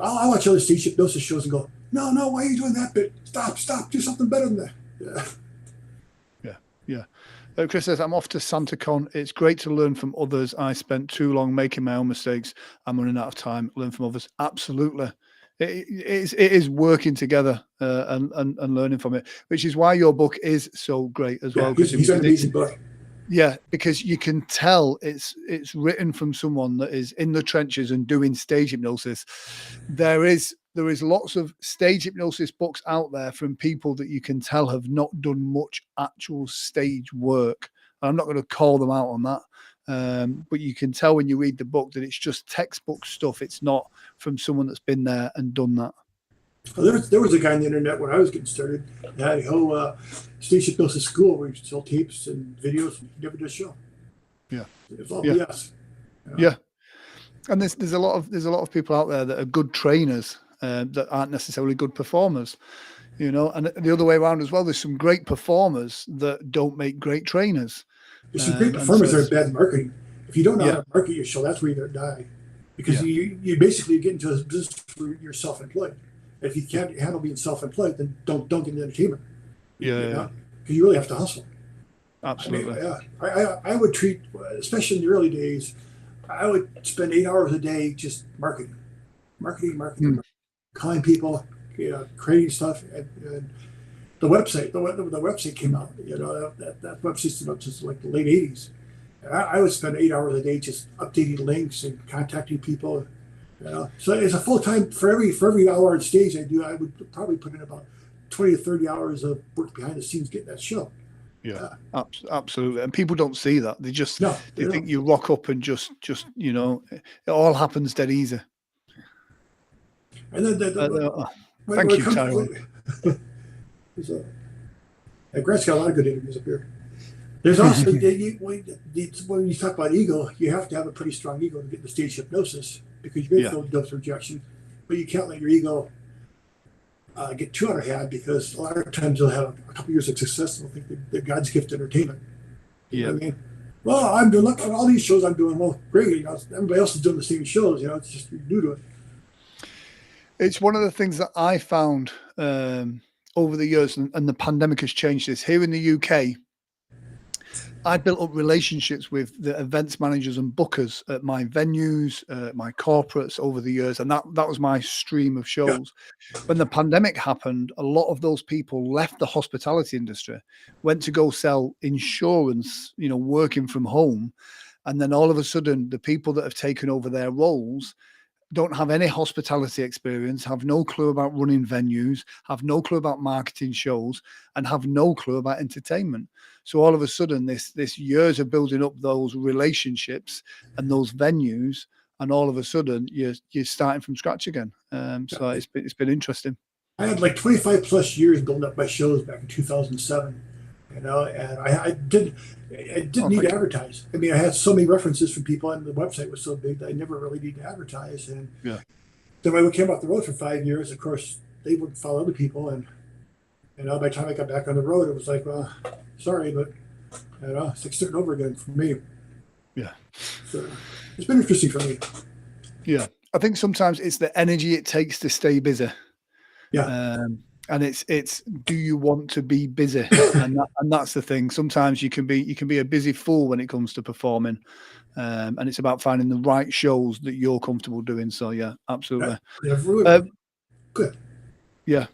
I watch other stage hypnosis shows and go, no, why are you doing that bit? Stop, do something better than that. Yeah. Chris says, I'm off to SantaCon. It's great to learn from others. I spent too long making my own mistakes. I'm running out of time. Learn from others. Absolutely. It is working together and learning from it, which is why your book is so great as well. He's an amazing book. Yeah, because you can tell it's written from someone that is in the trenches and doing stage hypnosis. There is lots of stage hypnosis books out there from people that you can tell have not done much actual stage work. I'm not going to call them out on that, but you can tell when you read the book that it's just textbook stuff. It's not from someone that's been there and done that. Well, there was a guy on the internet when I was getting started that had a whole stage hypnosis school where he would sell tapes and videos. And he never did a show. Yeah, it was all BS. You know? Yeah, and there's a lot of people out there that are good trainers that aren't necessarily good performers, you know, and the other way around as well. There's some great performers that don't make great trainers. There's some great performers that are bad marketing. If you don't know how to market your show, that's where you're going to die, because you basically get into a business where you're self-employed. If you can't handle being self-employed, then don't get into entertainment. Because you really have to hustle. Absolutely. I would treat, especially in the early days, I would spend 8 hours a day just marketing, calling people, creating stuff, and the website. The website came out. You know, that website's been up since like the late '80s. And I would spend 8 hours a day just updating links and contacting people. You know, so it's a full time for every hour on stage I do. I would probably put in about 20 to 30 hours of work behind the scenes getting that show. Yeah, absolutely. And people don't see that. They just they think you rock up and just you know, it all happens dead easy. And then thank you, Tyrone. Grant's got a lot of good interviews up here. There's also when you talk about ego, you have to have a pretty strong ego to get the stage hypnosis, because you're going to feel depth rejection, but you can't let your ego get too out of hand, because a lot of times you'll have a couple years of success and they'll think they're God's gift to entertainment. You know what I mean? Well, I'm doing, look at all these shows I'm doing. Well, great. You know, everybody else is doing the same shows. You know, it's just you're new to it. It's one of the things that I found over the years, and the pandemic has changed this. Here in the UK, I built up relationships with the events managers and bookers at my venues, my corporates over the years, and that was my stream of shows. Yeah. When the pandemic happened, a lot of those people left the hospitality industry, went to go sell insurance, you know, working from home, and then all of a sudden, the people that have taken over their roles don't have any hospitality experience, have no clue about running venues, have no clue about marketing shows, and have no clue about entertainment. So all of a sudden, this years of building up those relationships and those venues, and all of a sudden you're starting from scratch again. So it's been interesting. I had like 25 plus years building up my shows back in 2007. You know, and I didn't need to advertise. I mean, I had so many references from people, and the website was so big that I never really needed to advertise. And then when we came off the road for 5 years, of course, they wouldn't follow other people. And you know, by the time I got back on the road, it was like, well, sorry, but you know, it's like starting over again for me. Yeah. So it's been interesting for me. Yeah, I think sometimes it's the energy it takes to stay busy. Yeah. And it's do you want to be busy? and that's the thing. Sometimes you can be a busy fool when it comes to performing, and it's about finding the right shows that you're comfortable doing. So yeah, absolutely. Really good. Yeah,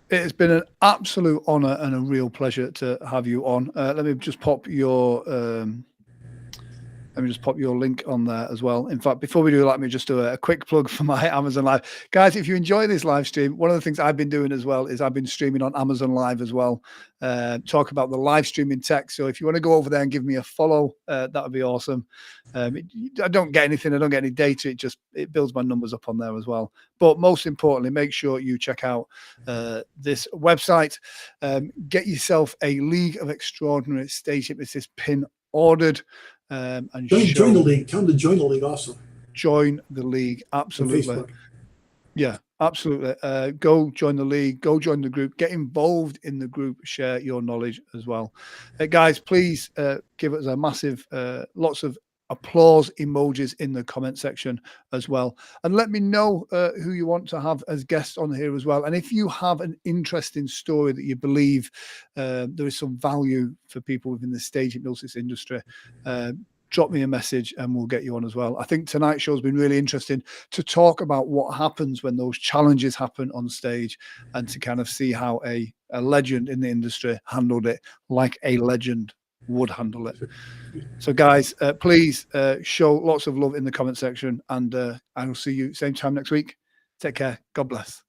it's been an absolute honor and a real pleasure to have you on. Let me just pop your Let me just pop your link on there as well. In fact, before we do, let me just do a quick plug for my Amazon Live. Guys, if you enjoy this live stream, one of the things I've been doing as well is I've been streaming on Amazon Live as well, talk about the live streaming tech. So if you want to go over there and give me a follow, that would be awesome. I don't get anything. I don't get any data. It builds my numbers up on there as well. But most importantly, make sure you check out this website. Get yourself a League of Extraordinary Stage Hypnotists pin ordered. And join the league. Tell them to join the league also. Join the league. Absolutely. On Facebook. Yeah, absolutely. Go join the league. Go join the group. Get involved in the group. Share your knowledge as well. Guys, please give us a massive, lots of applause emojis in the comment section as well, and let me know who you want to have as guests on here as well. And if you have an interesting story that you believe there is some value for people within the stage hypnosis industry, drop me a message and we'll get you on as well. I think tonight's show has been really interesting to talk about what happens when those challenges happen on stage, and to kind of see how a legend in the industry handled it like a legend would handle it. So guys, please show lots of love in the comment section, and I will see you same time next week. Take care. God bless.